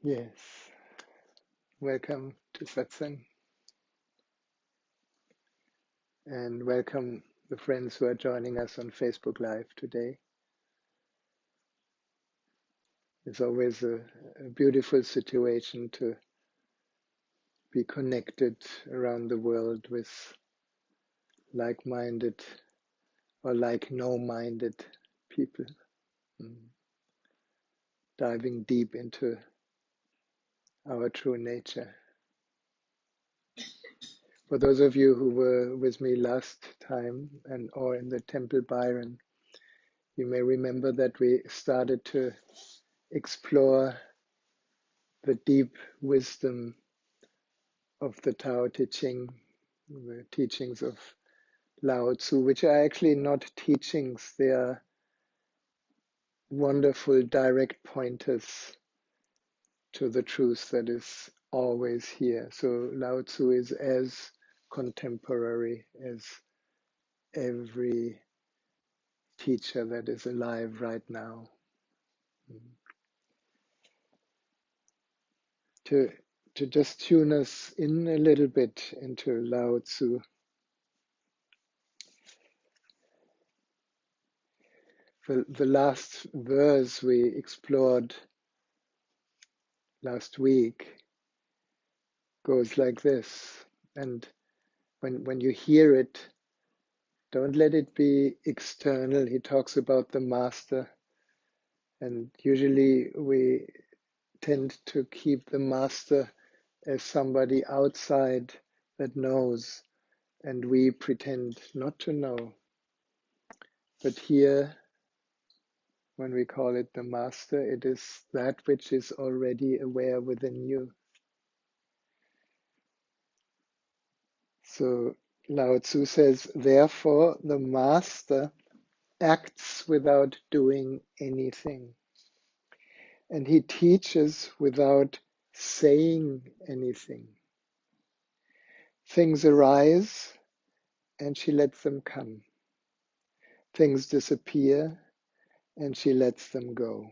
Yes, welcome to Satsang and welcome the friends who are joining us on Facebook Live today. It's always a beautiful situation to be connected around the world with like-minded or like-no-minded people, diving deep into our true nature. For those of you who were with me last time or in the Temple Byron, you may remember that we started to explore the deep wisdom of the Tao Te Ching, the teachings of Lao Tsu, which are actually not teachings, they are wonderful direct pointers to the truth that is always here. So Lao Tsu is as contemporary as every teacher that is alive right now. To just tune us in a little bit into Lao Tsu. The last verse we explored last week goes like this. And when you hear it, don't let it be external. He talks about the master. And usually we tend to keep the master as somebody outside that knows, and we pretend not to know. But here, when we call it the master, it is that which is already aware within you. So Lao Tzu says, therefore, the master acts without doing anything. And he teaches without saying anything. Things arise and she lets them come. Things disappear and she lets them go.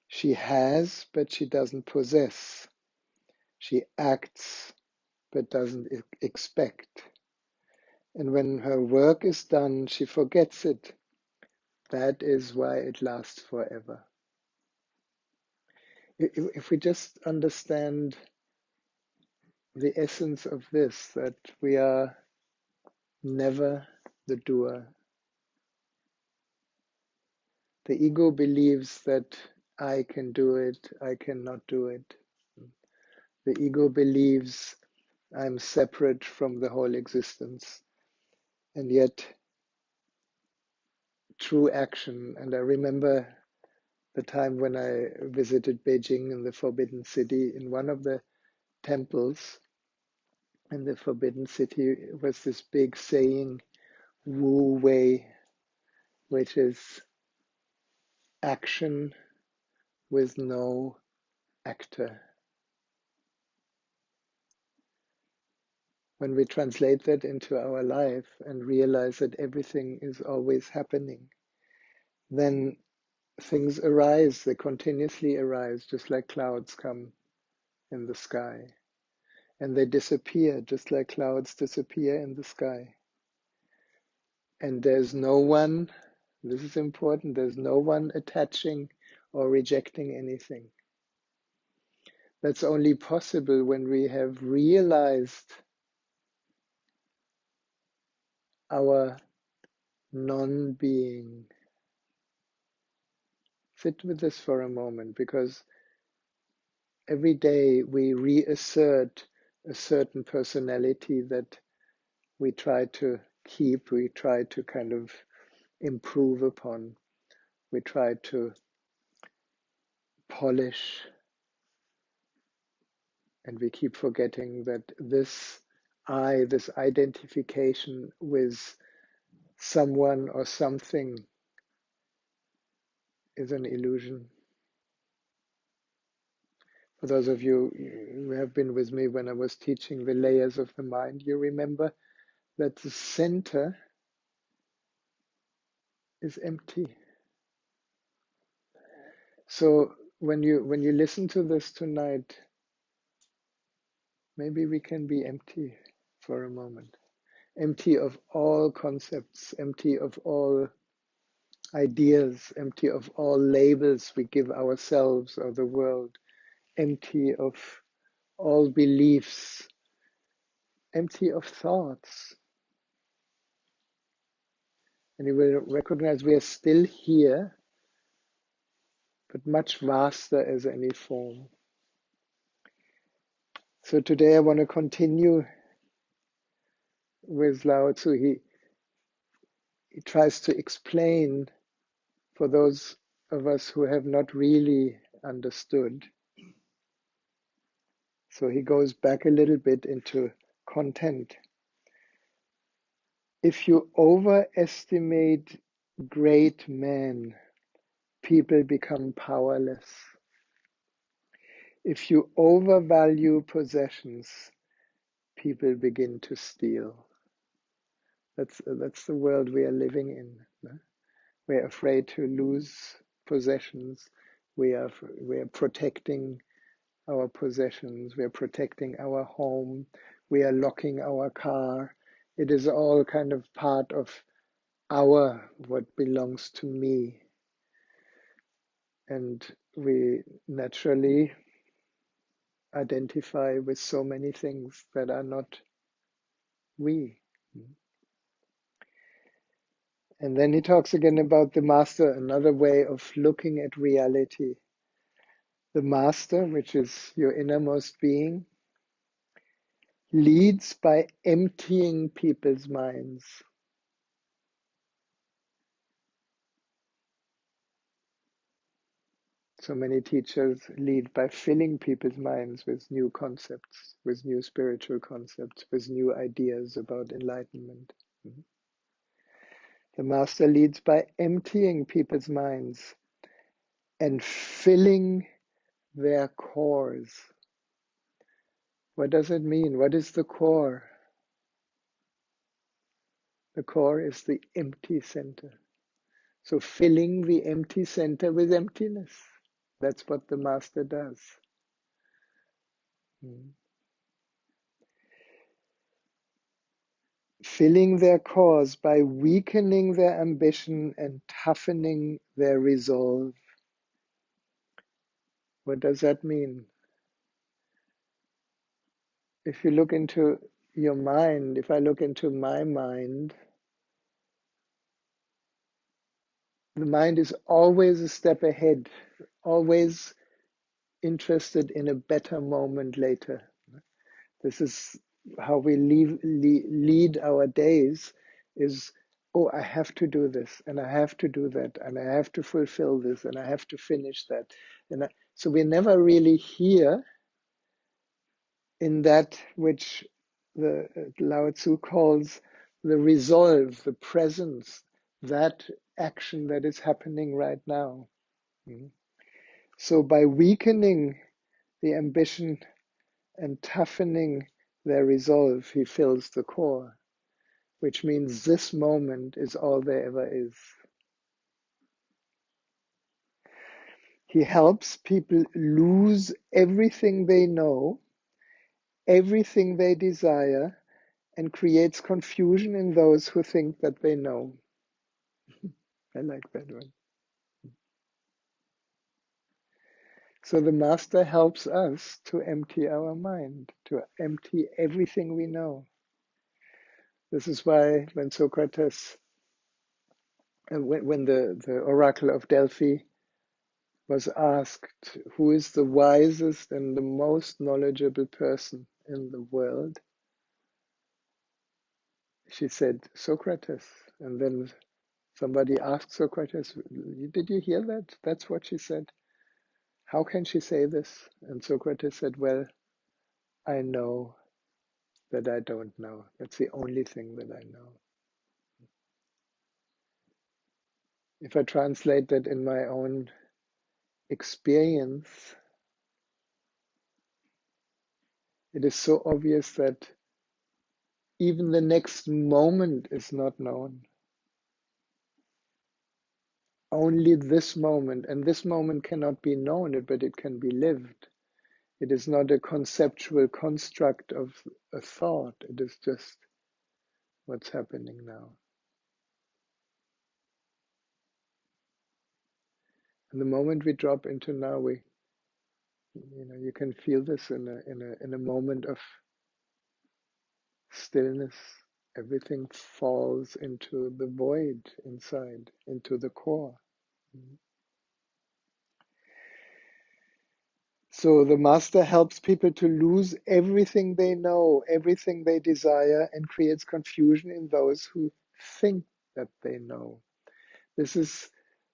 She has, but she doesn't possess. She acts, but doesn't expect. And when her work is done, she forgets it. That is why it lasts forever. If we just understand the essence of this, that we are never the doer. The ego believes that I can do it, I cannot do it. The ego believes I'm separate from the whole existence. And yet, true action, and I remember the time when I visited Beijing in the Forbidden City, in one of the temples in the Forbidden City was this big saying, Wu Wei, which is action with no actor. When we translate that into our life and realize that everything is always happening, then things arise, they continuously arise, just like clouds come in the sky. And they disappear, just like clouds disappear in the sky. And there's no one, this is important, there's no one attaching or rejecting anything. That's only possible when we have realized our non-being. Sit with this for a moment, because every day we reassert a certain personality that we try to keep, we try to kind of improve upon, we try to polish, and we keep forgetting that this this identification with someone or something is an illusion. For those of you who have been with me when I was teaching the layers of the mind, you remember that the center is empty. So when you listen to this tonight, maybe we can be empty for a moment, empty of all concepts, empty of all ideas, empty of all labels we give ourselves or the world, empty of all beliefs, empty of thoughts. And you will recognize we are still here, but much vaster as any form. So today I want to continue with Lao Tzu. He tries to explain for those of us who have not really understood. So he goes back a little bit into content. If you overestimate great men, people become powerless. If you overvalue possessions, people begin to steal. That's the world we are living in. We're afraid to lose possessions. We are protecting our possessions. We are protecting our home. We are locking our car. It is all kind of part of what belongs to me. And we naturally identify with so many things that are not we. And then he talks again about the master, another way of looking at reality. The master, which is your innermost being, leads by emptying people's minds. So many teachers lead by filling people's minds with new concepts, with new spiritual concepts, with new ideas about enlightenment. The master leads by emptying people's minds and filling their cores. What does it mean? What is the core? The core is the empty center. So filling the empty center with emptiness. That's what the master does. Filling their cause by weakening their ambition and toughening their resolve. What does that mean? If you look into your mind, if I look into my mind, the mind is always a step ahead, always interested in a better moment later. This is how we lead our days is, oh, I have to do this, and I have to do that, and I have to fulfill this, and I have to finish that. So we're never really here in that which the Lao Tzu calls the resolve, the presence, that action that is happening right now. So by weakening the ambition and toughening their resolve, he fills the core, which means this moment is all there ever is. He helps people lose everything they know, everything they desire, and creates confusion in those who think that they know. I like that one. So the master helps us to empty our mind, to empty everything we know. This is why when Socrates, when the oracle of Delphi was asked who is the wisest and the most knowledgeable person in the world, she said Socrates. And then somebody asked Socrates, did you hear that? That's what she said. How can she say this? And Socrates said, well, I know that I don't know. That's the only thing that I know. If I translate that in my own experience, it is so obvious that even the next moment is not known. only this moment, and this moment cannot be known, but it can be lived. It is not a conceptual construct of a thought, it is just what's happening now. And the moment we drop into now, you can feel this in a moment of stillness. Everything falls into the void inside, into the core. So the master helps people to lose everything they know, everything they desire, and creates confusion in those who think that they know. This is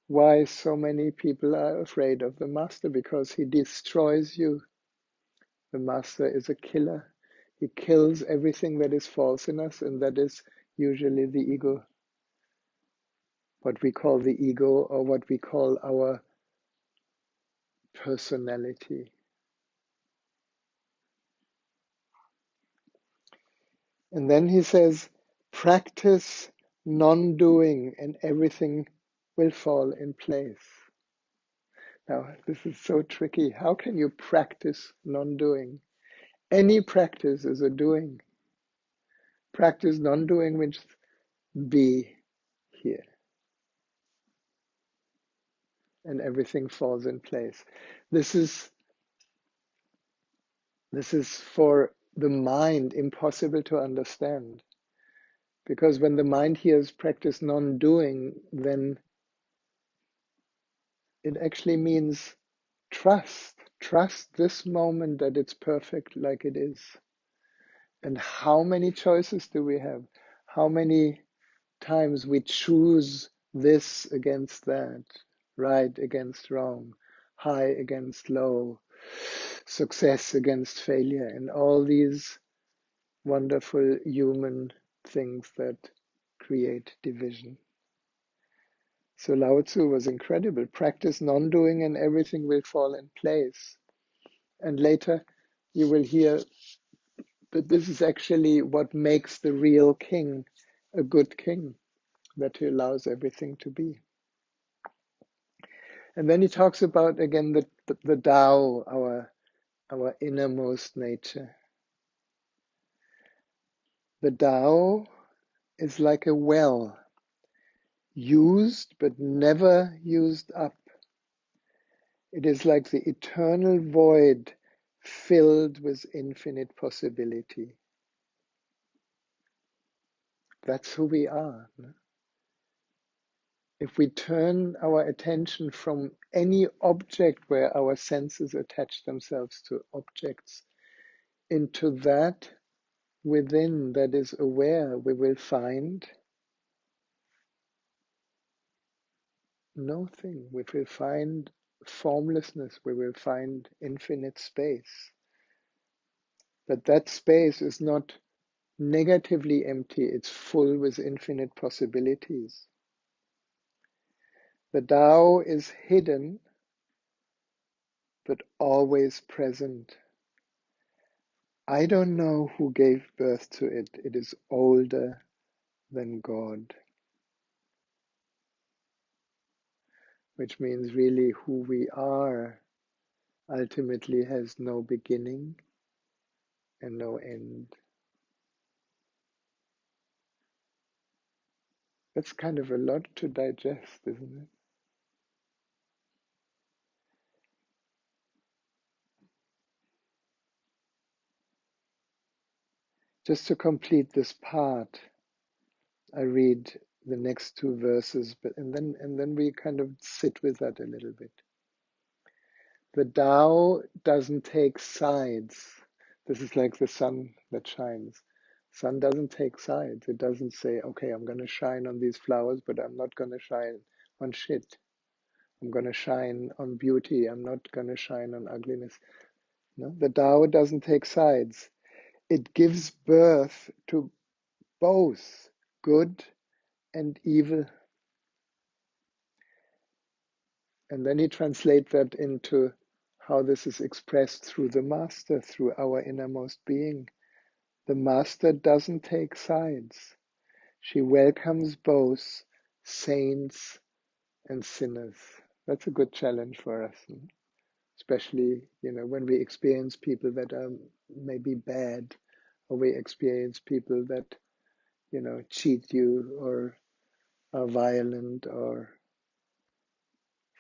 why so many people are afraid of the master, because he destroys you. The master is a killer. He kills everything that is false in us, and that is usually the ego, what we call the ego, or what we call our personality. And then he says, practice non-doing and everything will fall in place. Now, this is so tricky. How can you practice non-doing? Any practice is a doing. Practice non-doing means be here, and everything falls in place. This is for the mind impossible to understand. Because when the mind hears practice non-doing, then it actually means trust. Trust this moment that it's perfect like it is. And how many choices do we have? How many times we choose this against that, right against wrong, high against low, success against failure, and all these wonderful human things that create division. So Lao Tsu was incredible. Practice non-doing and everything will fall in place. And later you will hear that this is actually what makes the real king a good king, that he allows everything to be. And then he talks about again the Tao, our innermost nature. The Tao is like a well, used but never used up. It is like the eternal void filled with infinite possibility. That's who we are. If we turn our attention from any object where our senses attach themselves to objects into that within that is aware, we will find nothing. We will find formlessness. We will find infinite space. But that space is not negatively empty. It's full with infinite possibilities. The Tao is hidden, but always present. I don't know who gave birth to it. It is older than God, which means really who we are ultimately has no beginning and no end. That's kind of a lot to digest, isn't it? Just to complete this part, I read the next two verses, and then we kind of sit with that a little bit. The Tao doesn't take sides. This is like the sun that shines. Sun doesn't take sides. It doesn't say, okay, I'm going to shine on these flowers, but I'm not going to shine on shit. I'm going to shine on beauty. I'm not going to shine on ugliness. No? The Tao doesn't take sides. It gives birth to both good and evil. And then he translates that into how this is expressed through the master, through our innermost being. The master doesn't take sides. She welcomes both saints and sinners. That's a good challenge for us, especially, when we experience people that are maybe bad, or we experience people that, cheat you or are violent or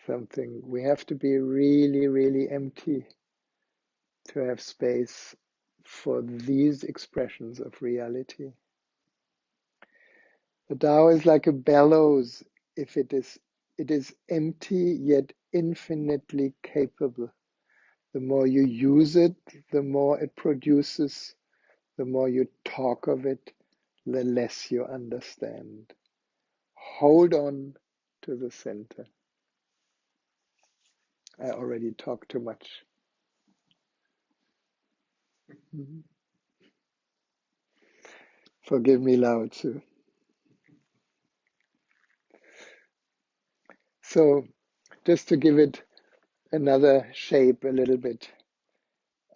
something. We have to be really, really empty to have space for these expressions of reality. The Tao is like a bellows. If it is empty yet infinitely capable. The more you use it, the more it produces. The more you talk of it, the less you understand. Hold on to the center. I already talked too much. Forgive me, Lao Tsu. So, just to give it another shape a little bit,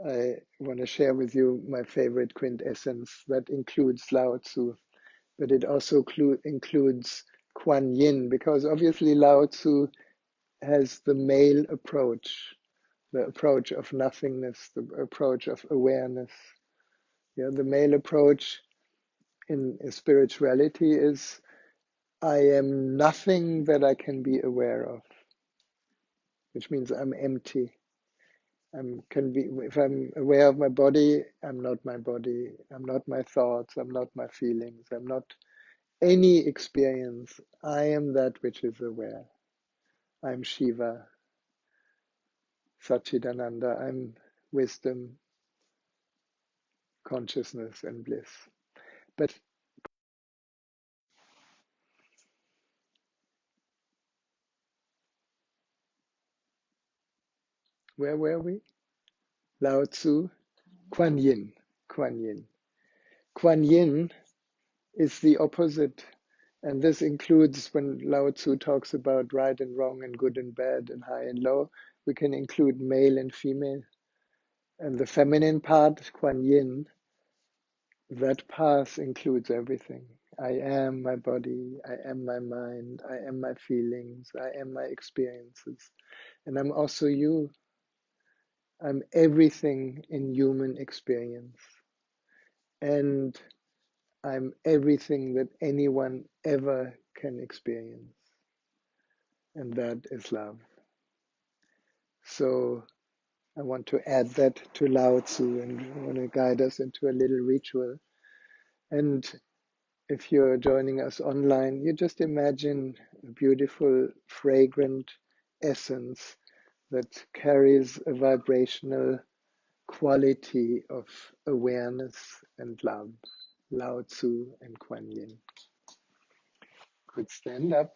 I want to share with you my favorite quintessence that includes Lao Tzu, but it also includes Kuan Yin, because obviously Lao Tzu has the male approach, the approach of nothingness, the approach of awareness. Yeah, the male approach in spirituality is I am nothing that I can be aware of, which means I'm empty. If I'm aware of my body, I'm not my body. I'm not my thoughts. I'm not my feelings. I'm not any experience. I am that which is aware. I'm Shiva, Satchidananda. I'm wisdom, consciousness, and bliss. But where were we? Lao Tzu, Kuan Yin, Kuan Yin. Kuan Yin is the opposite. And this includes when Lao Tzu talks about right and wrong and good and bad and high and low, we can include male and female. And the feminine part, Kuan Yin, that path includes everything. I am my body, I am my mind, I am my feelings, I am my experiences. And I'm also you. I'm everything in human experience. And I'm everything that anyone ever can experience. And that is love. So I want to add that to Lao Tzu and I want to guide us into a little ritual. And if you're joining us online, you just imagine a beautiful, fragrant essence that carries a vibrational quality of awareness and love. Lao Tzu and Kuan Yin. Could stand up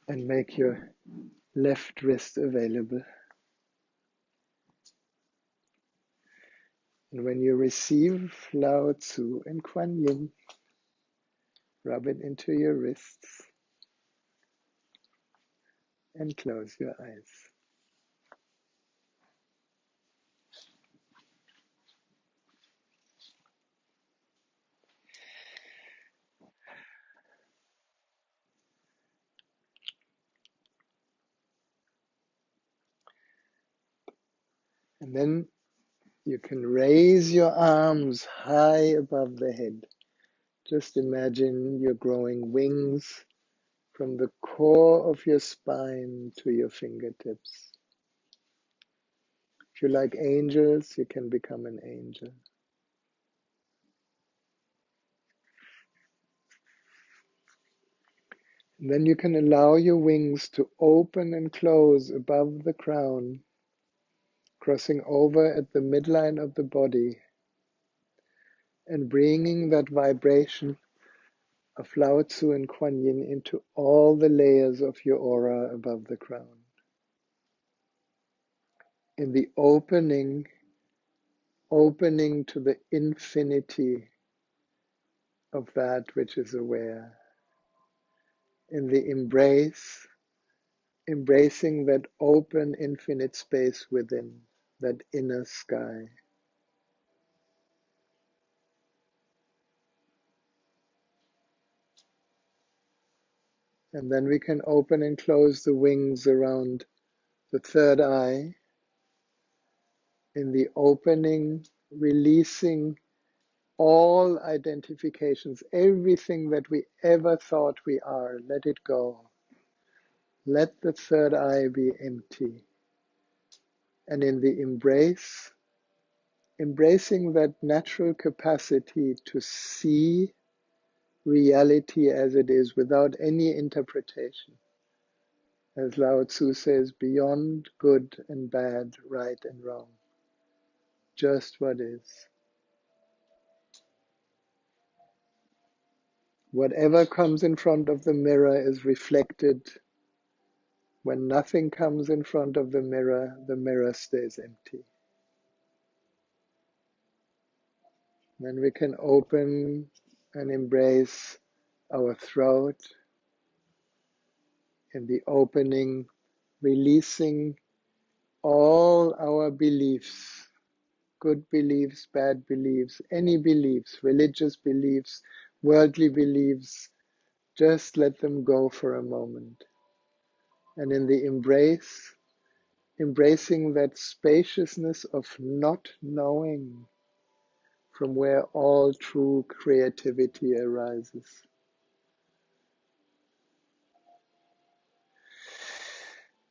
and make your left wrist available. And when you receive Lao Tzu and Kuan Yin, rub it into your wrists and close your eyes. And then you can raise your arms high above the head. Just imagine you're growing wings from the core of your spine to your fingertips. If you like angels, you can become an angel. And then you can allow your wings to open and close above the crown, crossing over at the midline of the body and bringing that vibration of Lao Tzu and Kuan Yin into all the layers of your aura above the crown. In the opening to the infinity of that which is aware. In the embracing that open infinite space within, that inner sky. And then we can open and close the wings around the third eye. In the opening, releasing all identifications, everything that we ever thought we are, let it go. Let the third eye be empty. And in the embrace, embracing that natural capacity to see reality as it is without any interpretation. As Lao Tsu says, beyond good and bad, right and wrong. Just what is. Whatever comes in front of the mirror is reflected. When nothing comes in front of the mirror stays empty. Then we can open and embrace our throat. In the opening, releasing all our beliefs, good beliefs, bad beliefs, any beliefs, religious beliefs, worldly beliefs, just let them go for a moment. And in the embrace, embracing that spaciousness of not knowing, from where all true creativity arises.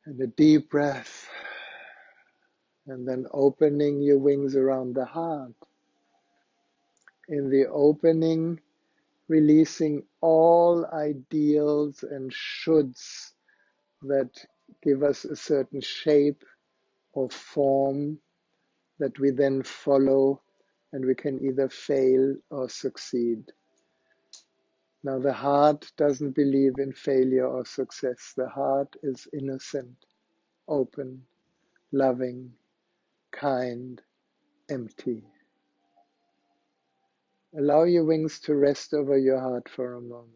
And a deep breath, and then opening your wings around the heart. In the opening, releasing all ideals and shoulds that give us a certain shape or form that we then follow, and we can either fail or succeed. Now, the heart doesn't believe in failure or success. The heart is innocent, open, loving, kind, empty. Allow your wings to rest over your heart for a moment.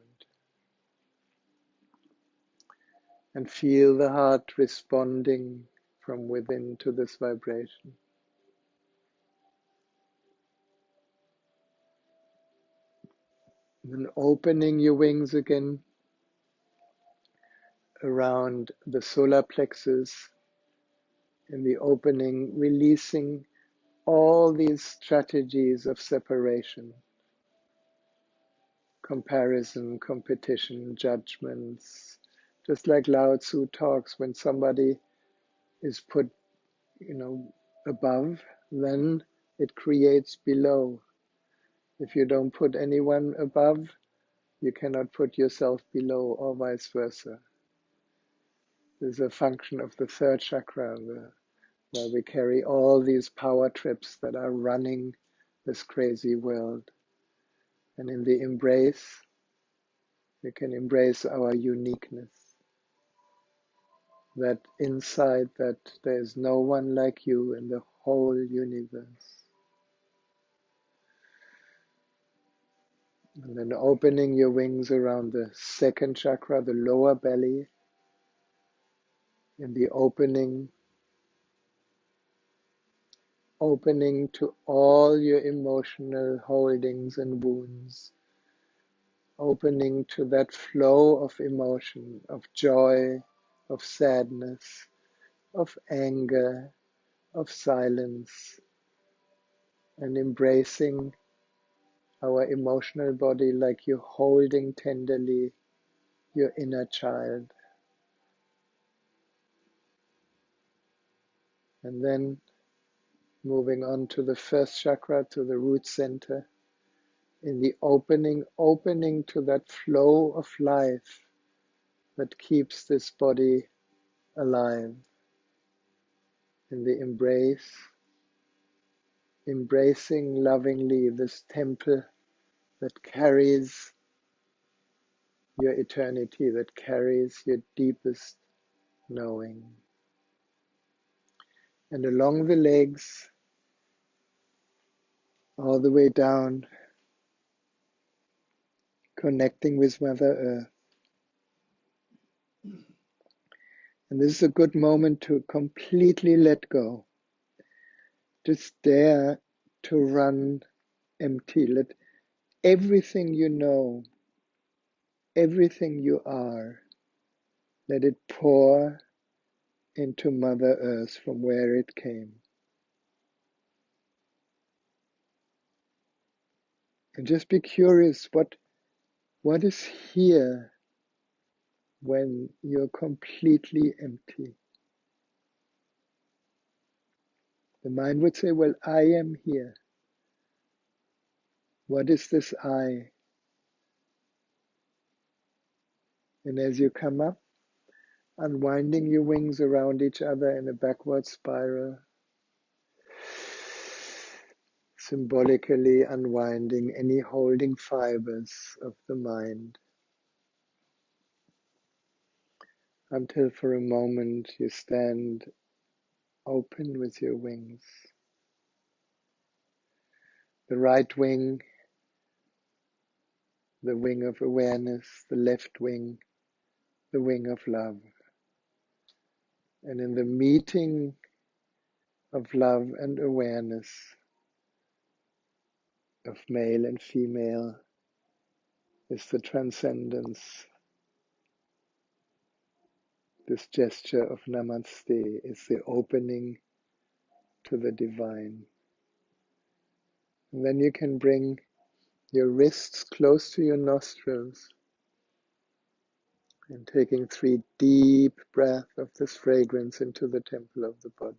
And feel the heart responding from within to this vibration. And then opening your wings again around the solar plexus. In the opening, releasing all these strategies of separation, comparison, competition, judgments. Just like Lao Tsu talks, when somebody is put, above, then it creates below. If you don't put anyone above, you cannot put yourself below, or vice versa. There's a function of the third chakra, where we carry all these power trips that are running this crazy world. And in the embrace, we can embrace our uniqueness. That insight that there is no one like you in the whole universe. And then opening your wings around the second chakra, the lower belly. In the opening to all your emotional holdings and wounds. Opening to that flow of emotion, of joy, of sadness, of anger, of silence, and embracing our emotional body like you're holding tenderly your inner child. And then moving on to the first chakra, to the root center. In the opening to that flow of life that keeps this body alive. In the embrace, embracing lovingly this temple that carries your eternity, that carries your deepest knowing. And along the legs, all the way down, connecting with Mother Earth. And this is a good moment to completely let go. Just dare to run empty. Let everything you know, everything you are, Let it pour into Mother Earth from where it came. And just be curious, what is here when you're completely empty? The mind would say, well, I am here. What is this I? And as you come up, unwinding your wings around each other in a backward spiral, symbolically unwinding any holding fibers of the mind, until for a moment you stand open with your wings. The right wing, the wing of awareness, the left wing, the wing of love. And in the meeting of love and awareness, of male and female, is the transcendence, this gesture of Namaste, is the opening to the divine. And then you can bring your wrists close to your nostrils and taking 3 deep breaths of this fragrance into the temple of the body.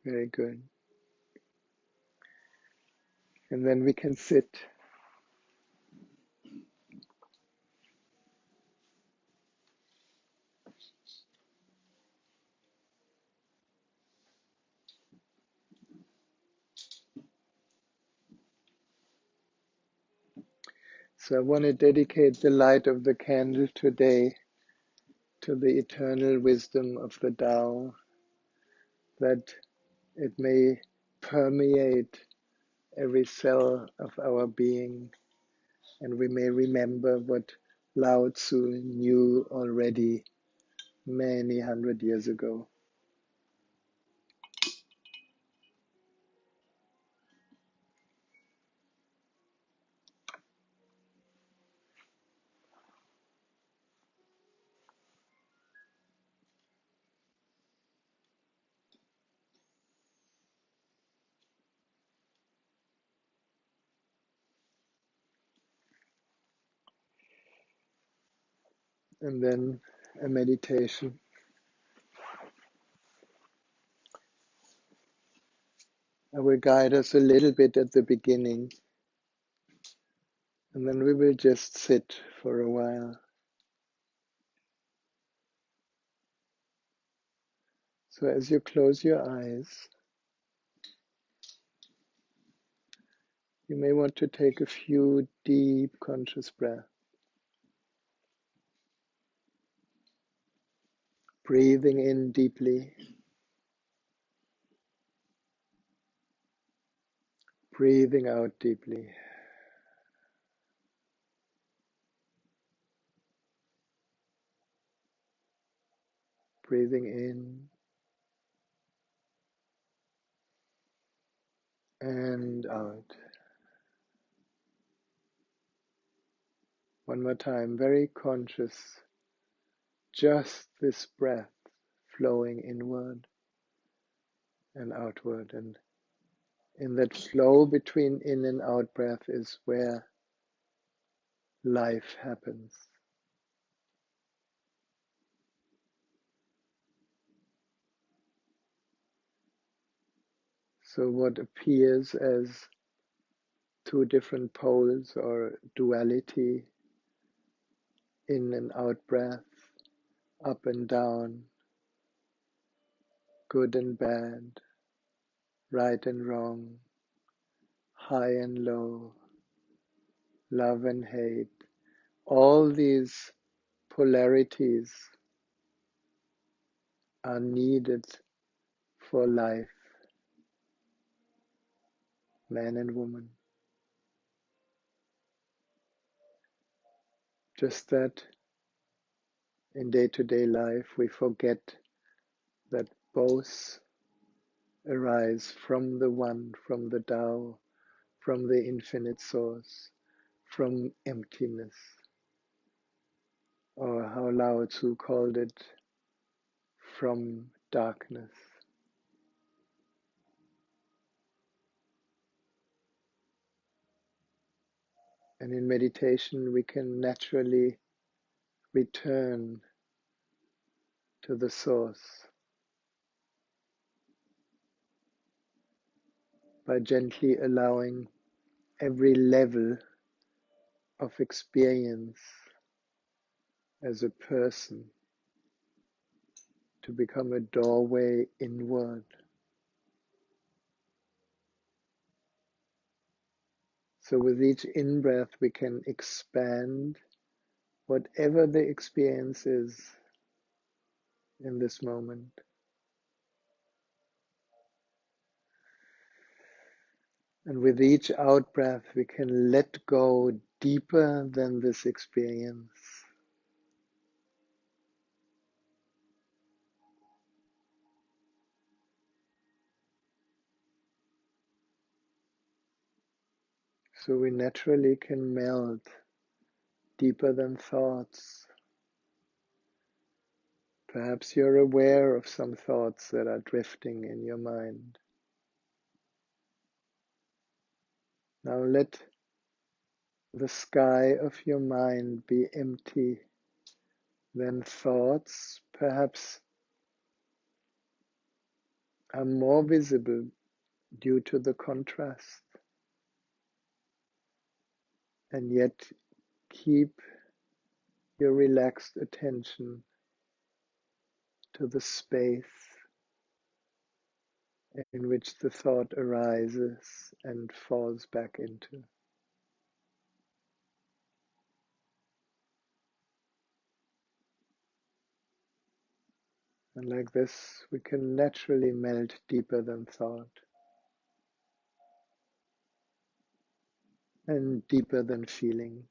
Very good. And then we can sit. So I want to dedicate the light of the candle today to the eternal wisdom of the Tao, that it may permeate every cell of our being, and we may remember what Lao Tsu knew already many hundred years ago. And then a meditation. I will guide us a little bit at the beginning, and then we will just sit for a while. So as you close your eyes, you may want to take a few deep conscious breaths, breathing in deeply, breathing out deeply. Breathing in and out. One more time, very conscious, just this breath flowing inward and outward. And in that flow between in and out breath is where life happens. So what appears as 2 different poles or duality, in and out breath, up and down, good and bad, right and wrong, high and low, love and hate, all these polarities are needed for life, man and woman. Just that in day-to-day life we forget that both arise from the One, from the Tao, from the infinite source, from emptiness, or how Lao Tsu called it, from darkness. And in meditation, we can naturally return to the source by gently allowing every level of experience as a person to become a doorway inward. So with each in-breath, we can expand whatever the experience is in this moment. And with each out-breath, we can let go deeper than this experience. So we naturally can melt deeper than thoughts. Perhaps you're aware of some thoughts that are drifting in your mind. Now let the sky of your mind be empty. Then thoughts perhaps are more visible due to the contrast. And yet keep your relaxed attention to the space in which the thought arises and falls back into. And like this, we can naturally melt deeper than thought and deeper than feeling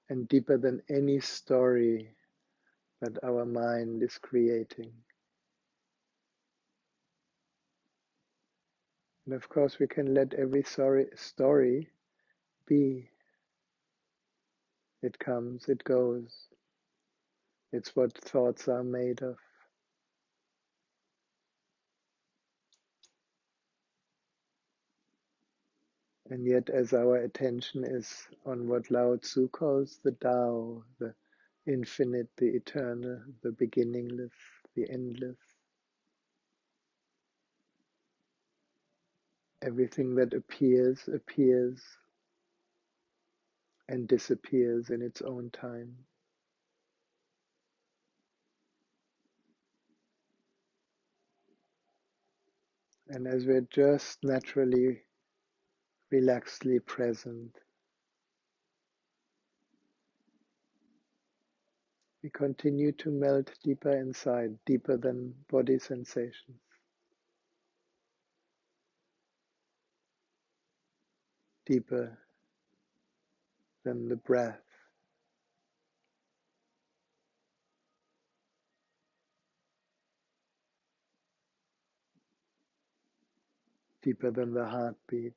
and deeper than any story that our mind is creating. And of course, we can let every story be. It comes, it goes. It's what thoughts are made of. And yet, as our attention is on what Lao Tsu calls the Tao, the infinite, the eternal, the beginningless, the endless, everything that appears, appears and disappears in its own time. And as we're just naturally, relaxedly present, we continue to melt deeper inside, deeper than body sensations, deeper than the breath, deeper than the heartbeat,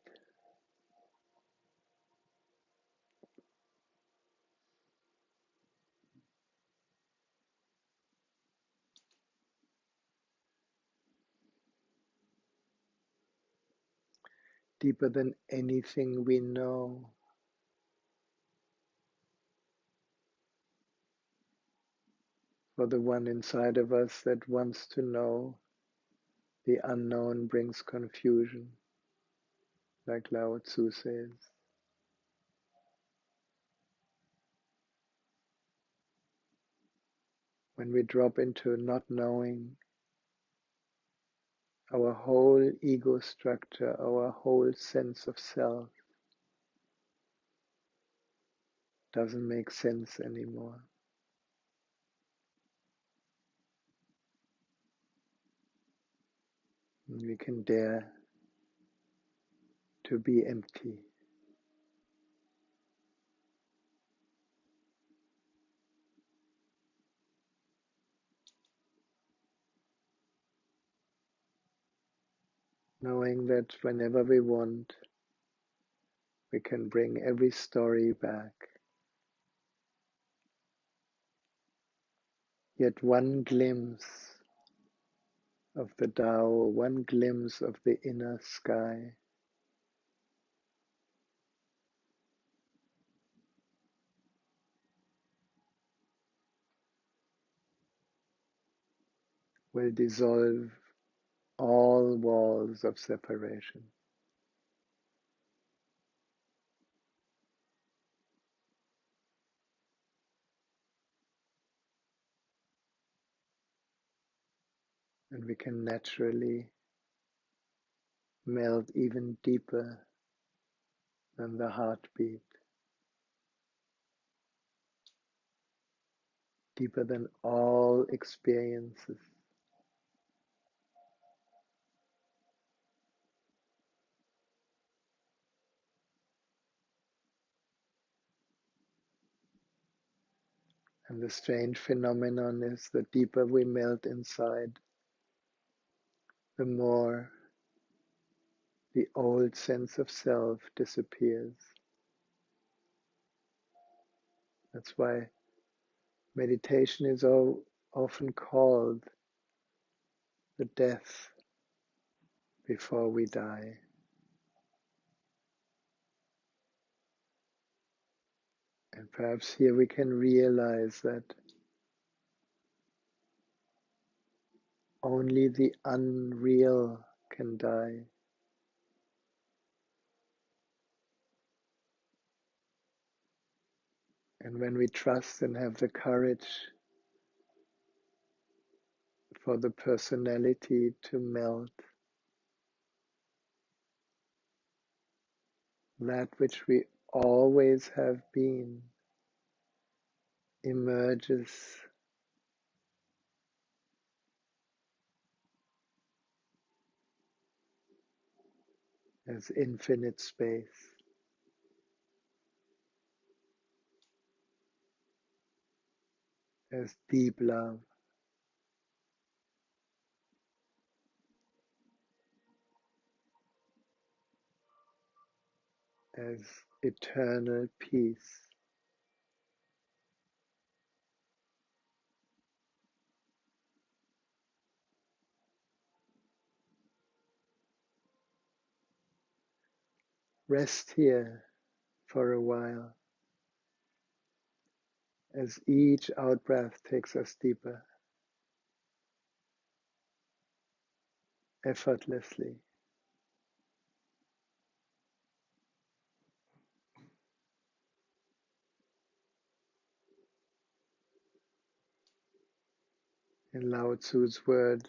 deeper than anything we know. For the one inside of us that wants to know, the unknown brings confusion, like Lao Tsu says. When we drop into not knowing, our whole ego structure, our whole sense of self doesn't make sense anymore. And we can dare to be empty. knowing that whenever we want, we can bring every story back. Yet one glimpse of the Tao, one glimpse of the inner sky, will dissolve all walls of separation. And we can naturally melt even deeper than the heartbeat, deeper than all experiences. And the strange phenomenon is the deeper we melt inside, the more the old sense of self disappears. That's why meditation is often called the death before we die. And perhaps here we can realize that only the unreal can die. And when we trust and have the courage for the personality to melt, that which we always have been emerges as infinite space, as deep love, as eternal peace. Rest here for a while as each out-breath takes us deeper, effortlessly. In Lao Tsu's word,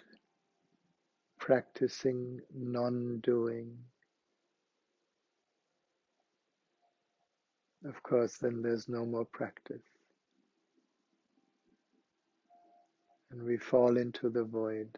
practicing non-doing. Of course, then there's no more practice. And we fall into the void.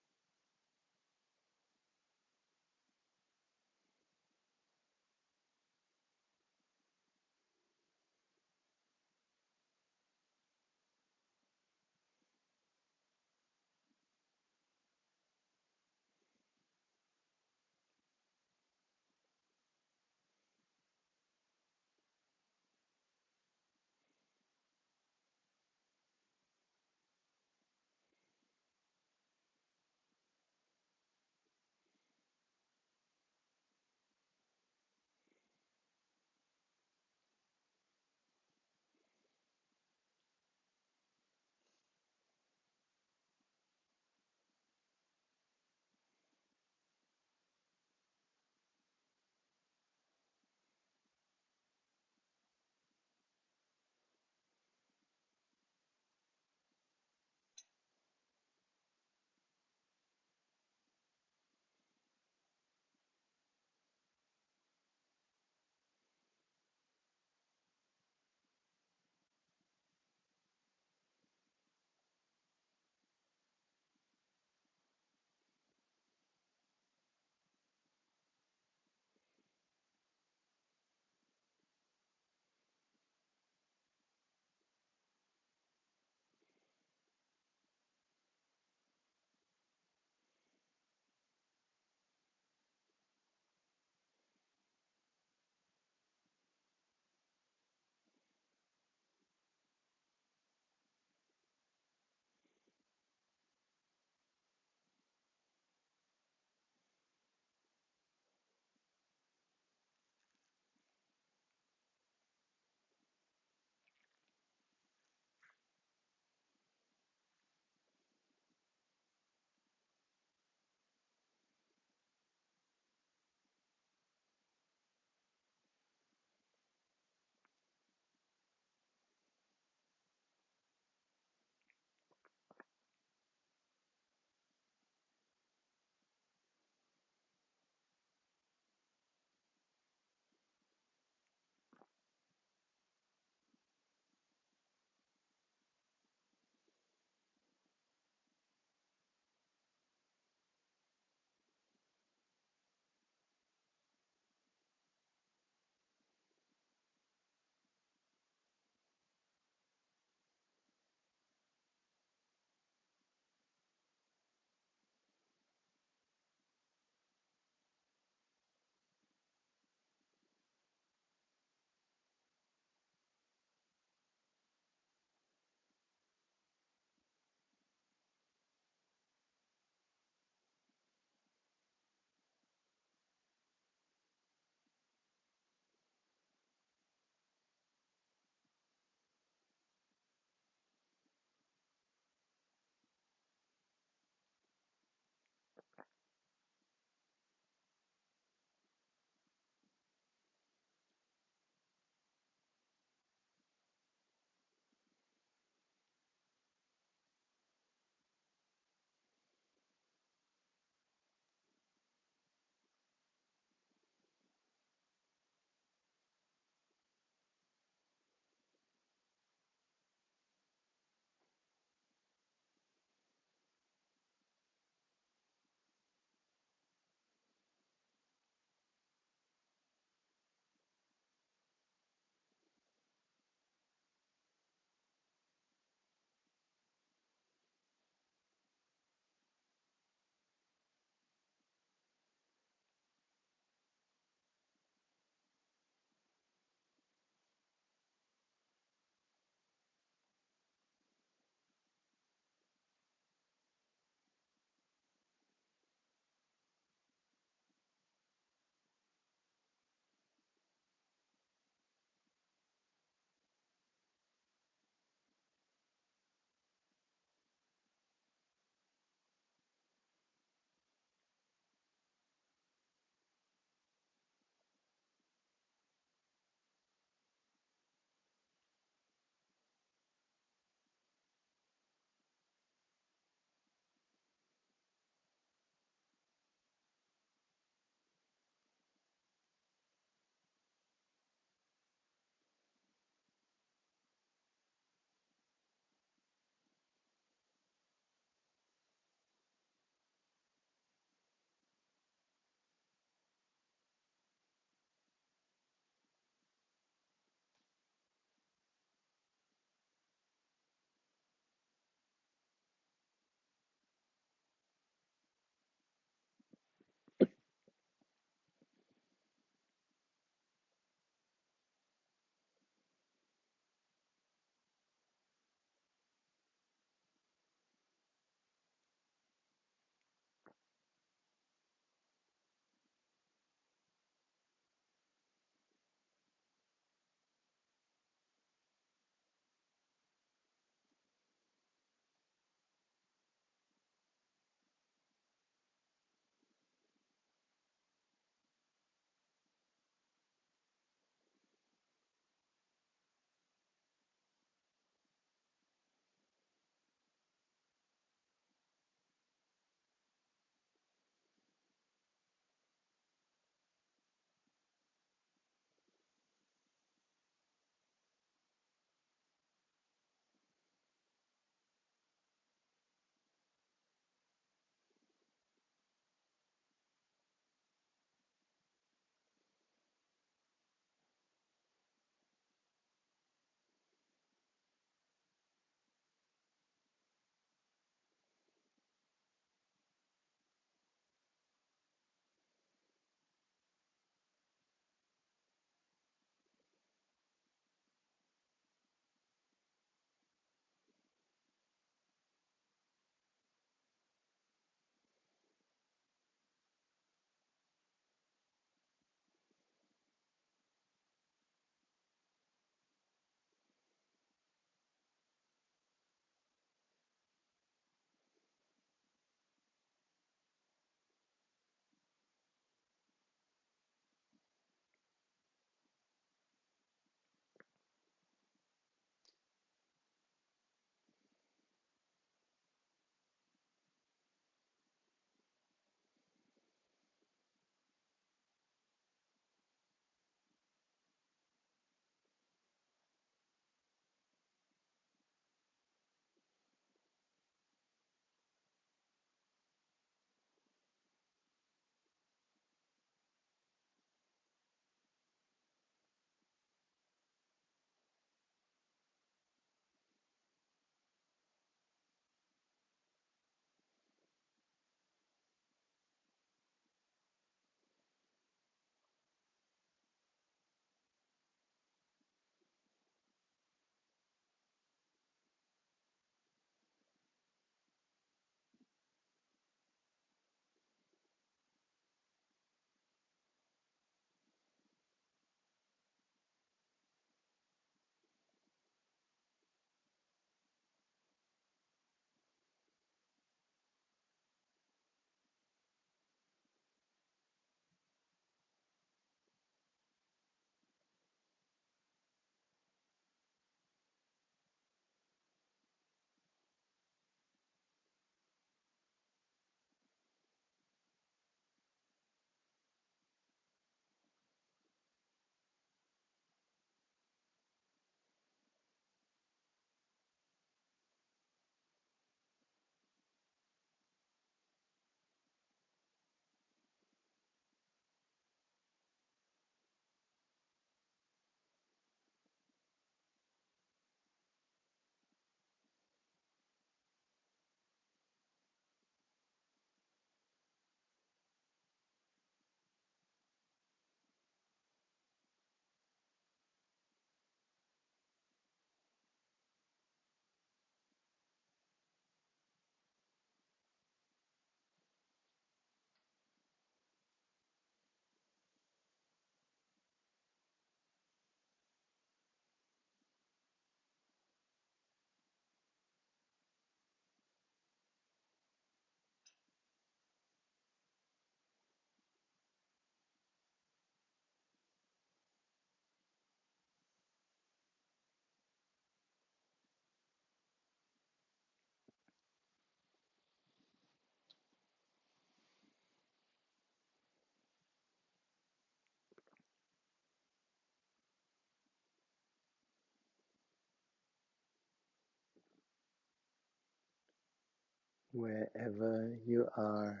Wherever you are,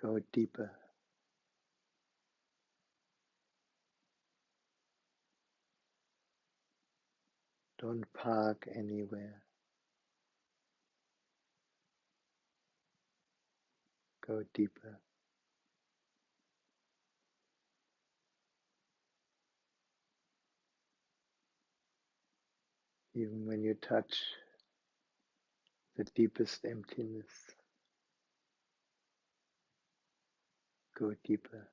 go deeper. Don't park anywhere. Go deeper. Even when you touch the deepest emptiness, go deeper.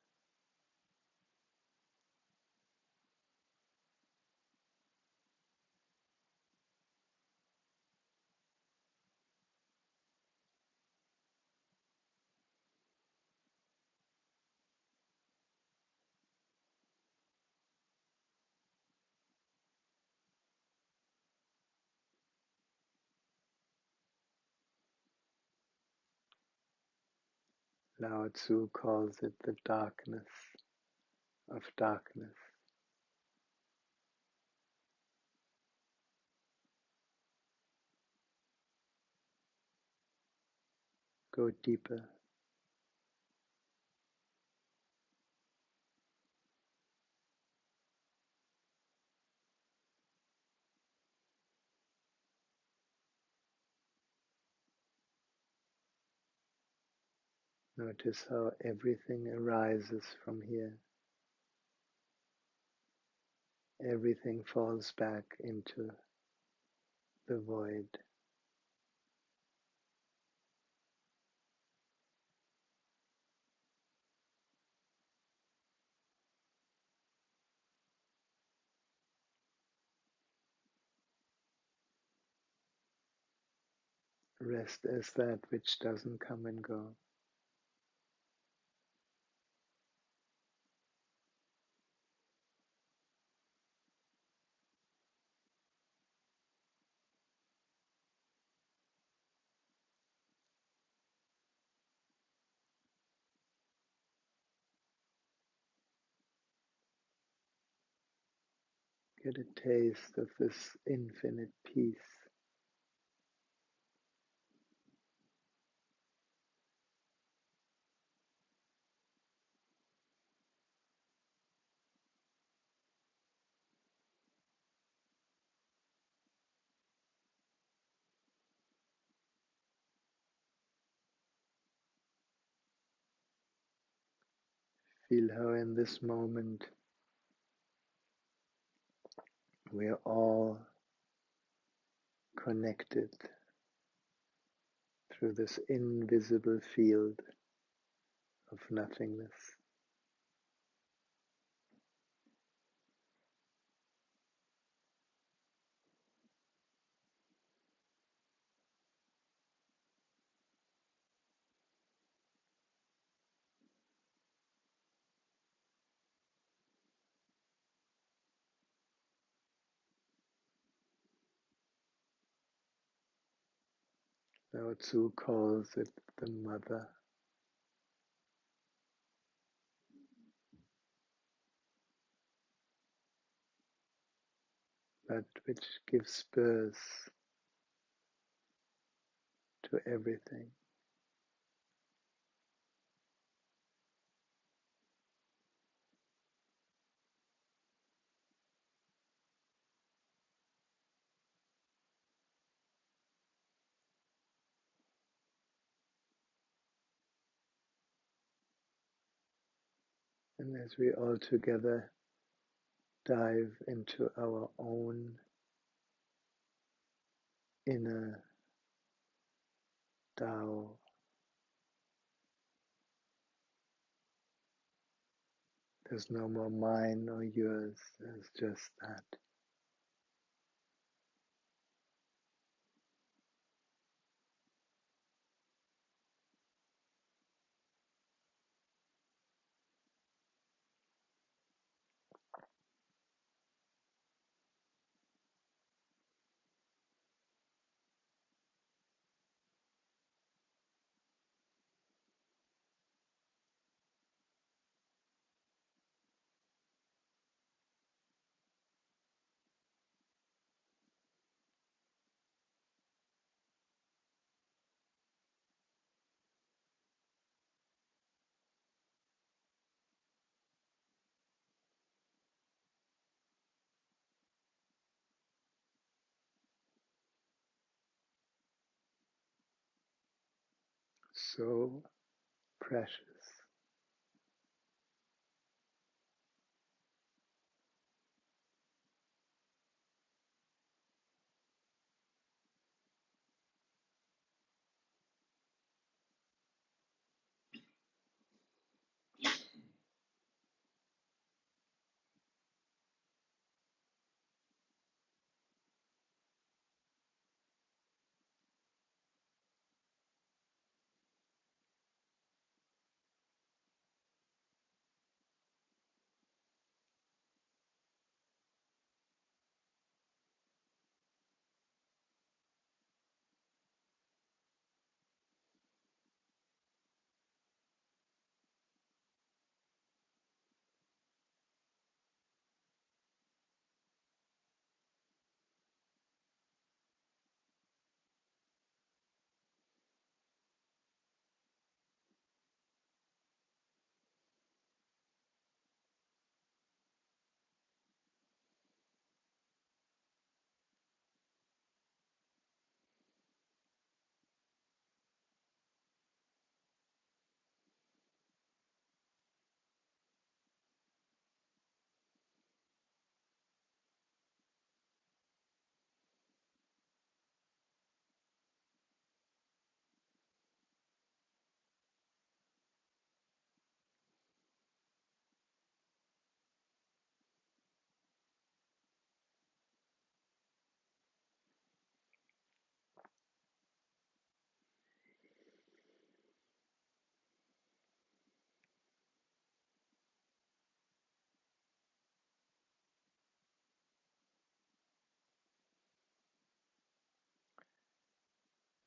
Lao Tsu calls it the darkness of darkness. Go deeper. Notice how everything arises from here. Everything falls back into the void. Rest as that which doesn't come and go. Get a taste of this infinite peace. Feel how in this moment we are all connected through this invisible field of nothingness. Lao Tzu calls it the mother, that which gives birth to everything. And as we all together dive into our own inner Tao, there's no more mine or yours, there's just that. so precious.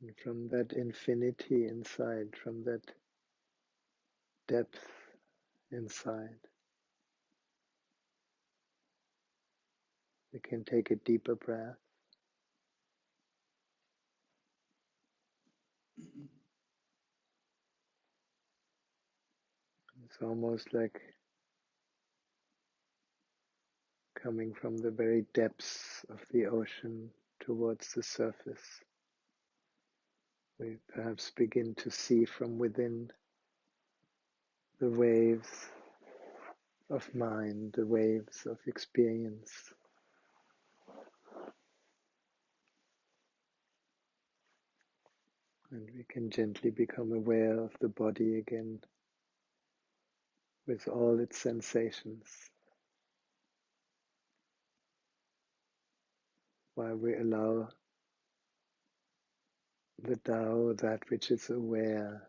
And from that infinity inside, from that depth inside, we can take a deeper breath. It's almost like coming from the very depths of the ocean towards the surface. We perhaps begin to see from within the waves of mind, the waves of experience. And we can gently become aware of the body again with all its sensations, while we allow the Tao, that which is aware,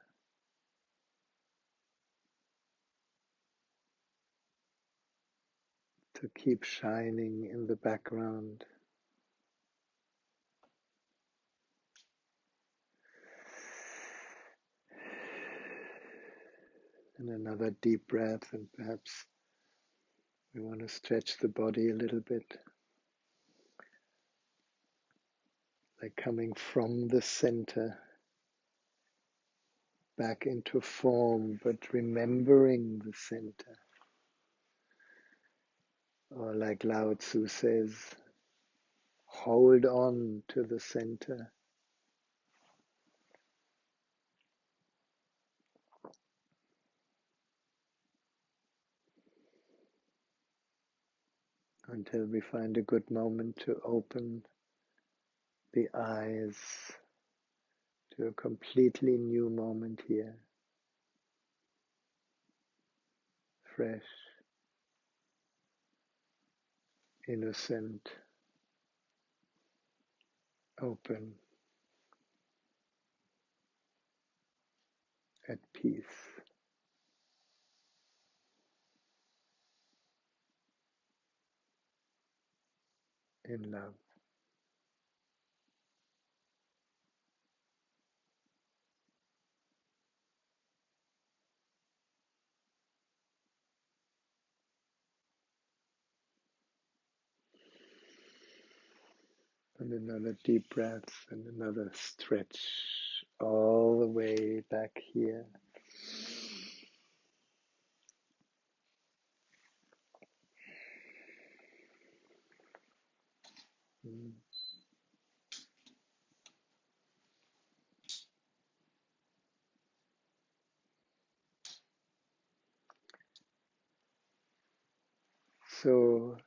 to keep shining in the background. And another deep breath, and perhaps we want to stretch the body a little bit, like coming from the center back into form, but remembering the center. Or like Lao Tsu says, hold on to the center. Until we find a good moment to open the eyes to a completely new moment here. Fresh, innocent, open, at peace, in love. And another deep breath and another stretch all the way back here. So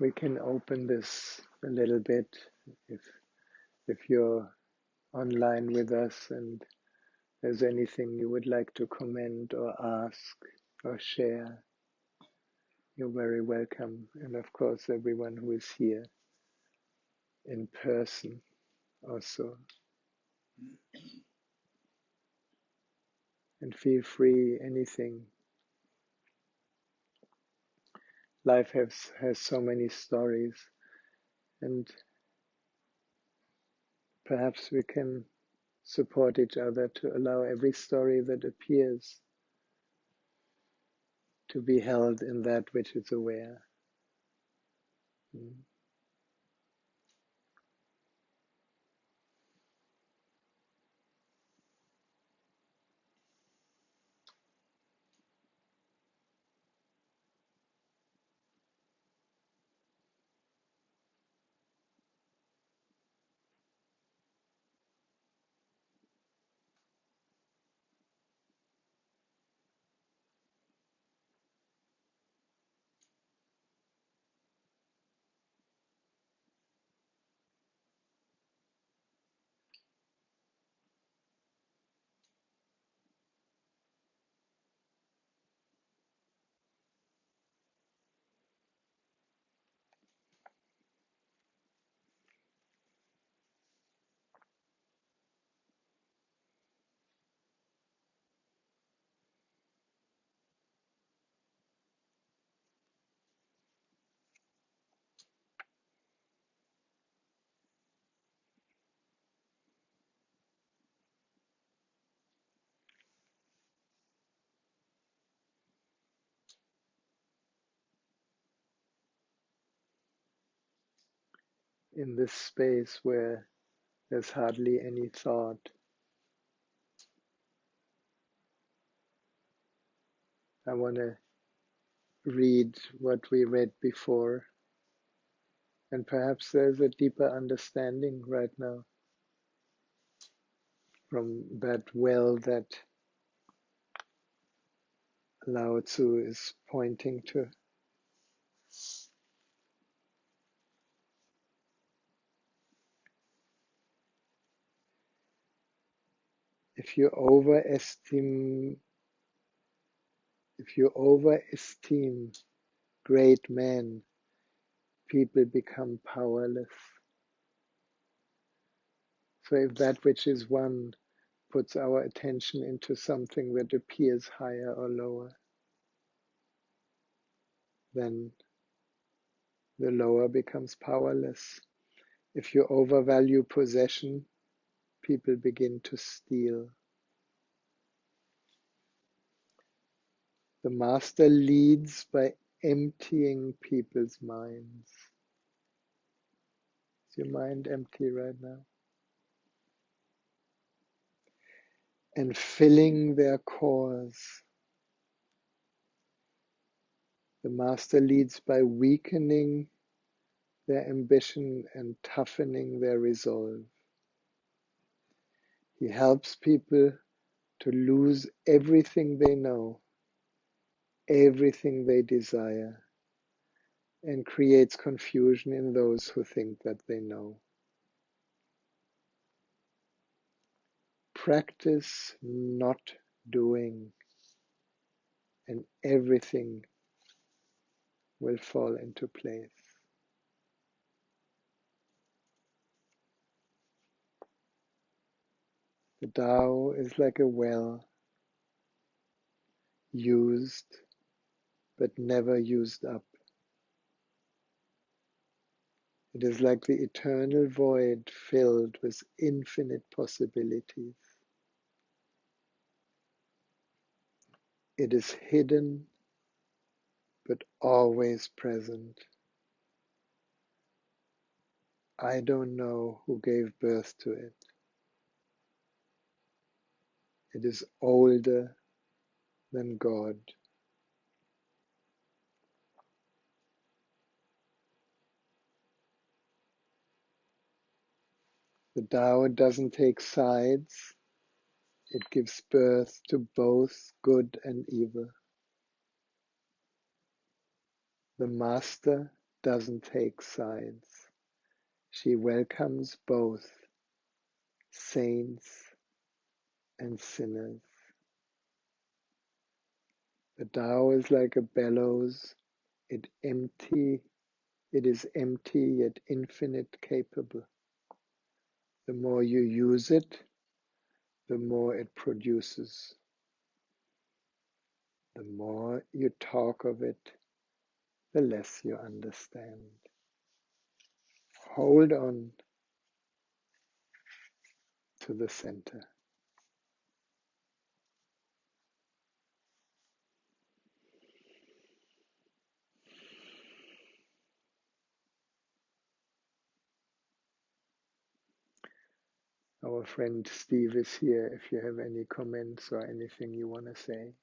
we can open this a little bit if you're online with us and there's anything you would like to comment or ask or share, you're very welcome. And of course, everyone who is here in person also. And feel free, anything. Life has so many stories, and perhaps we can support each other to allow every story that appears to be held in that which is aware. In this space where there's hardly any thought, I want to read what we read before, and perhaps there's a deeper understanding right now from that well that Lao Tsu is pointing to. If you overestimate great men, people become powerless. So if that which is one puts our attention into something that appears higher or lower, then the lower becomes powerless. If you overvalue possession, people begin to steal. The master leads by emptying people's minds. Is your mind empty right now? And filling their cores. The master leads by weakening their ambition and toughening their resolve. He helps people to lose everything they know, everything they desire, and creates confusion in those who think that they know. Practice not doing, and everything will fall into place. The Tao is like a well, used but never used up. It is like the eternal void filled with infinite possibilities. It is hidden but always present. I don't know who gave birth to it. It is older than God. The Tao doesn't take sides. It gives birth to both good and evil. The Master doesn't take sides. She welcomes both saints and sinners. The Tao is like a bellows. It is empty yet infinite capable. The more you use it, the more it produces. The more you talk of it, the less you understand. Hold on to the center. Our friend Steve is here if you have any comments or anything you want to say.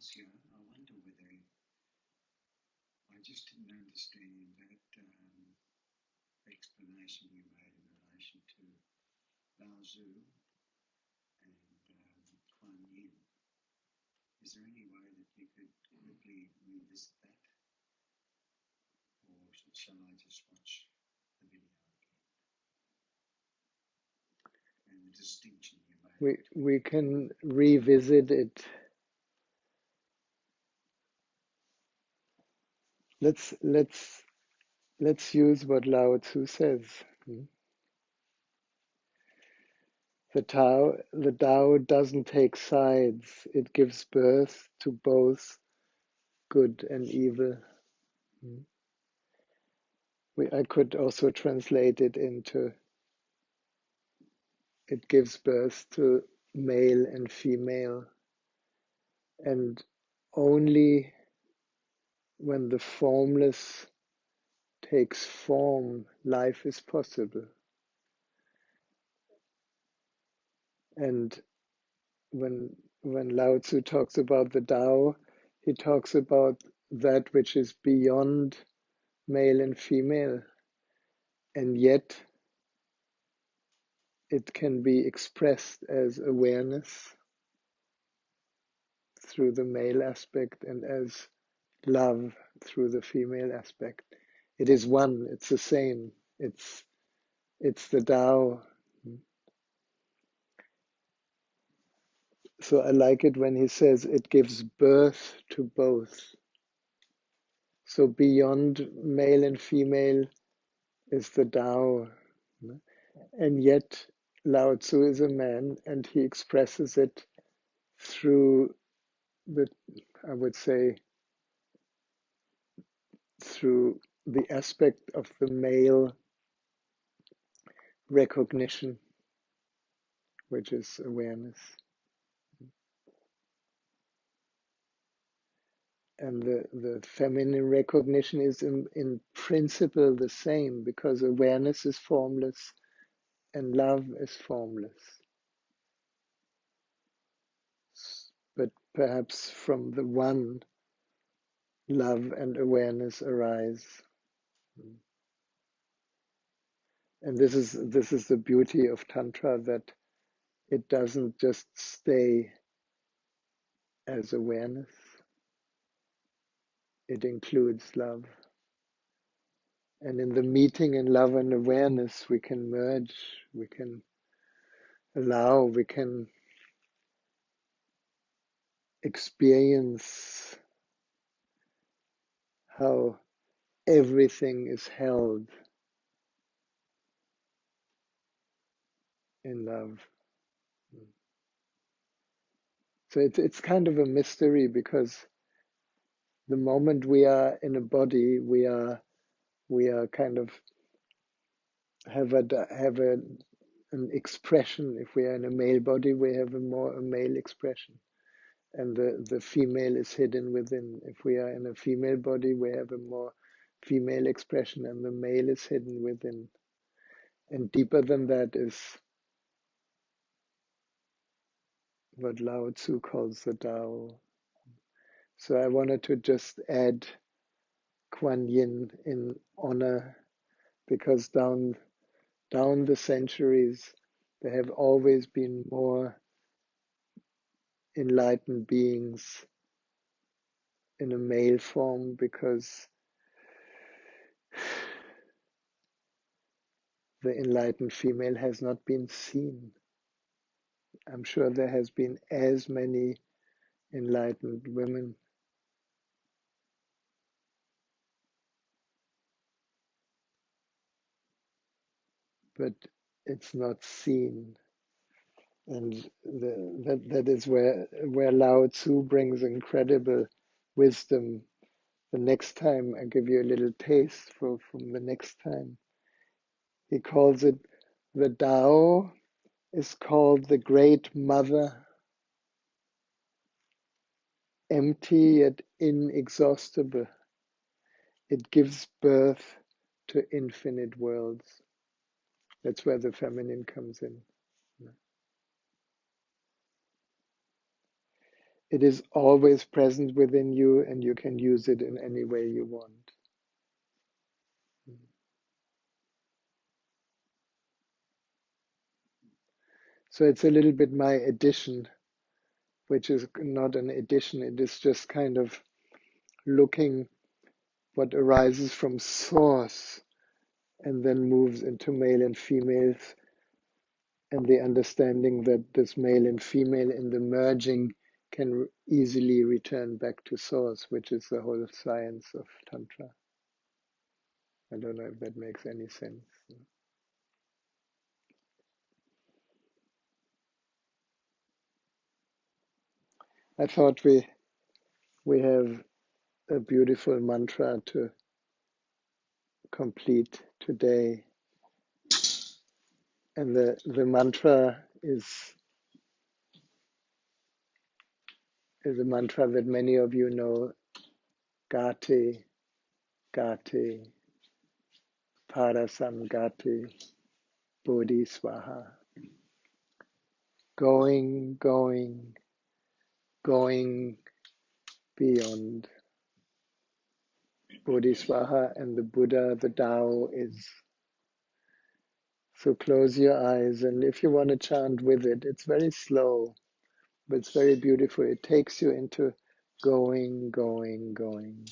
Rahasya, I wonder whether I just didn't understand that explanation you made in relation to Lao Tsu and Kuan Yin. Is there any way that you could quickly revisit that? Or shall I just watch the video again? And the distinction you made. We can revisit it. Let's use what Lao Tsu says. The Tao doesn't take sides. It gives birth to both good and evil. I could also translate it into it gives birth to male and female, and only when the formless takes form, life is possible. And when Lao Tzu talks about the Tao, he talks about that which is beyond male and female, and yet it can be expressed as awareness through the male aspect and as love through the female aspect. It is one, it's the same, it's the Tao. So I like it when he says it gives birth to both. So beyond male and female is the Tao. And yet Lao Tzu is a man and he expresses it through the, I would say, through the aspect of the male recognition, which is awareness. And the feminine recognition is in principle the same, because awareness is formless and love is formless. But perhaps from the one, love and awareness arise. And this is the beauty of Tantra, that it doesn't just stay as awareness, it includes love. And in the meeting in love and awareness, we can merge, we can allow, we can experience how everything is held in love. So it's kind of a mystery, because the moment we are in a body, we are kind of have an expression. If we are in a male body, we have a male expression, and the female is hidden within. If we are in a female body, we have a more female expression, and the male is hidden within. And deeper than that is what Lao Tzu calls the Tao. So I wanted to just add Kuan Yin in honor, because down the centuries there have always been more enlightened beings in a male form, because the enlightened female has not been seen. I'm sure there has been as many enlightened women, but it's not seen. And that is where Lao Tzu brings incredible wisdom. The next time I give you a little taste from the next time. He calls it, the Tao is called the Great Mother, empty yet inexhaustible. It gives birth to infinite worlds. That's where the feminine comes in. It is always present within you, and you can use it in any way you want. So it's a little bit my addition, which is not an addition. It is just kind of looking what arises from source and then moves into male and females, and the understanding that this male and female in the merging can easily return back to source, which is the whole science of Tantra. I don't know if that makes any sense. I thought we have a beautiful mantra to complete today. And the mantra is a mantra that many of you know, Gati, Gati, Parasam Gati, Bodhi Swaha. Going, going, going beyond. Bodhisvaha and the Buddha, the Tao is. So close your eyes, and if you want to chant with it, it's very slow, but it's very beautiful. It takes you into going, going, going.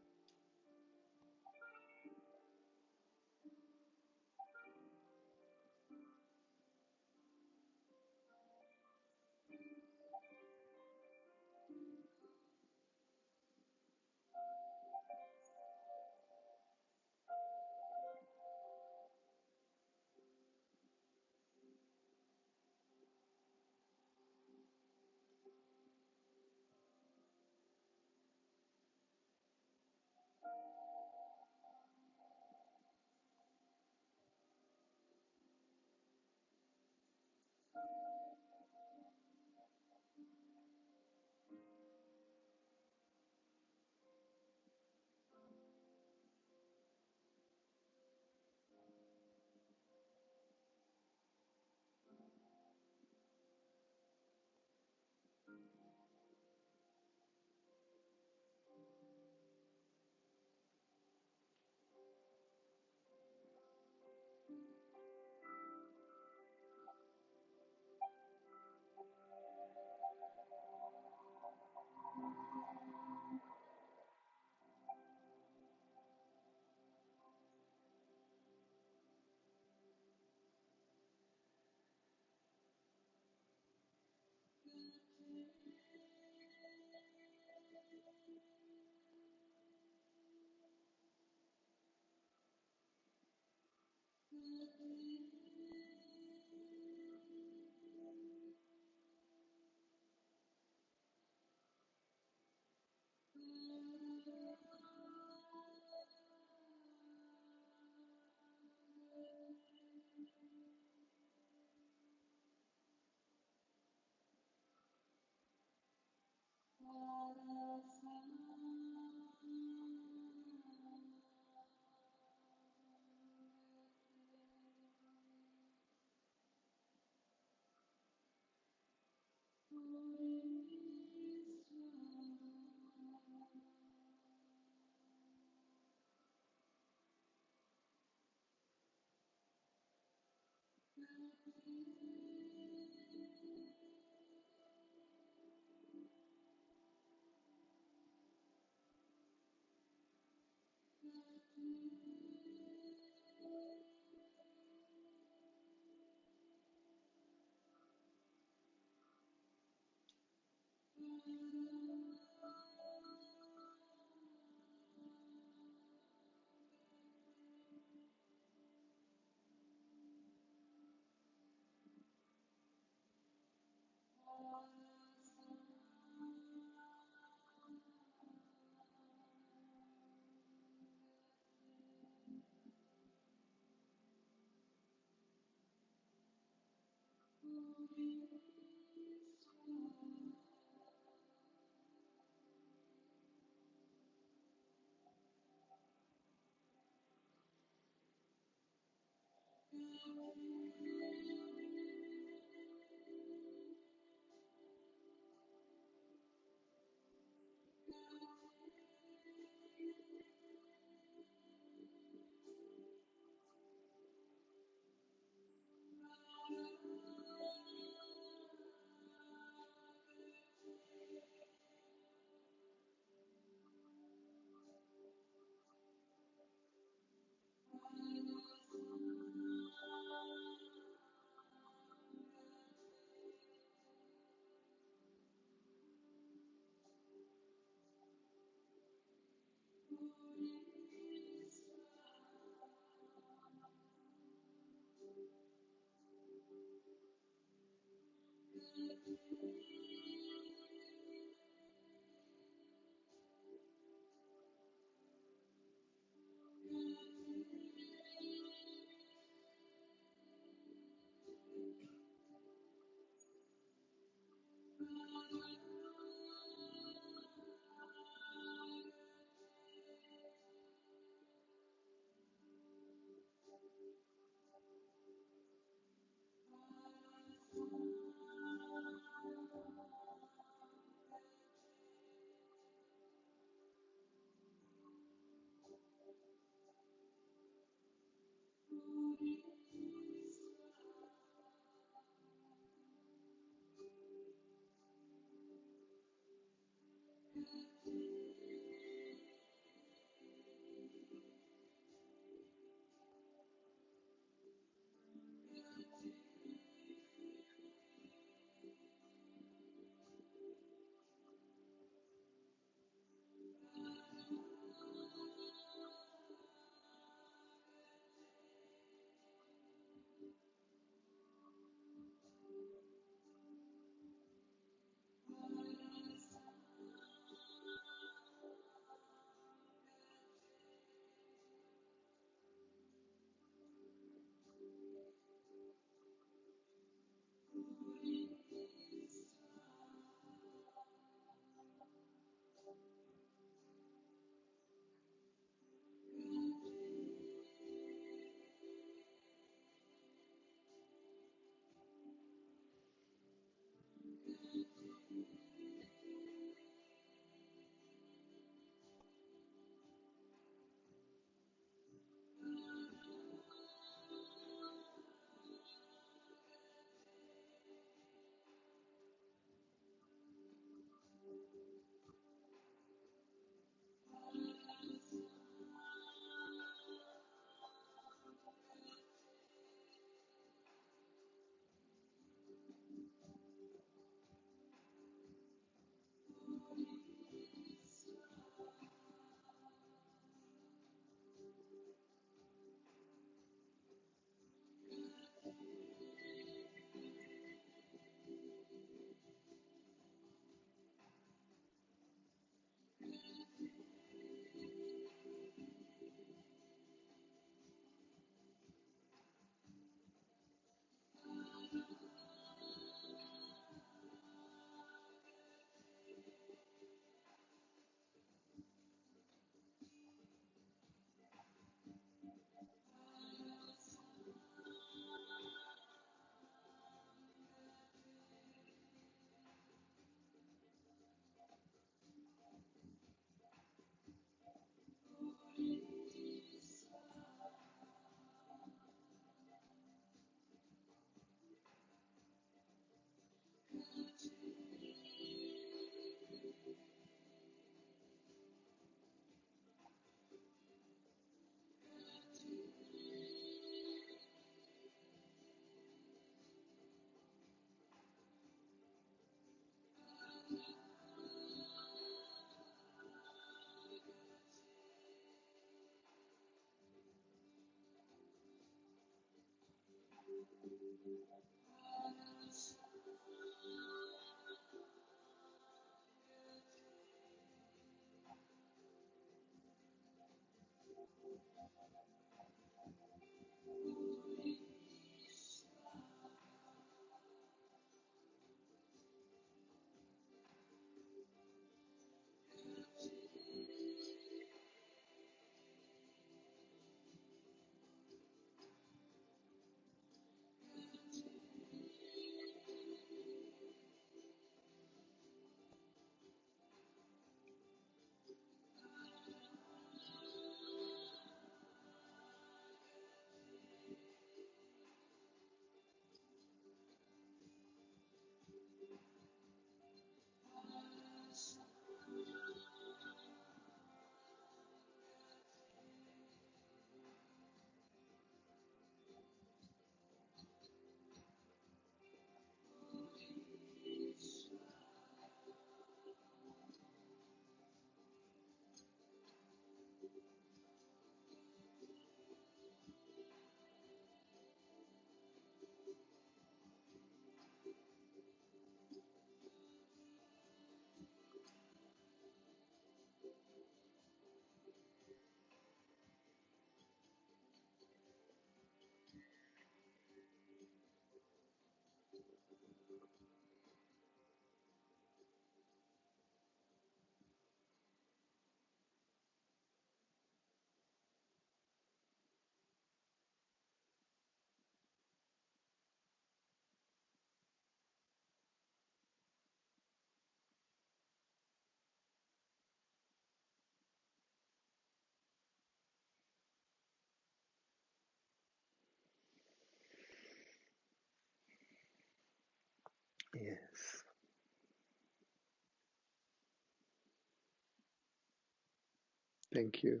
Thank you.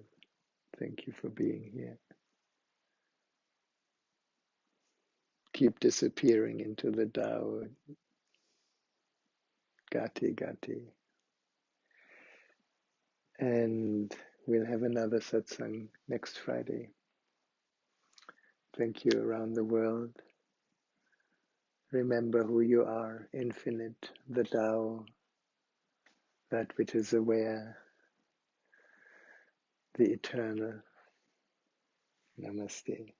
Thank you for being here. Keep disappearing into the Tao, Gati Gati. And we'll have another satsang next Friday. Thank you around the world. Remember who you are, infinite, the Tao, that which is aware, the eternal. Namaste.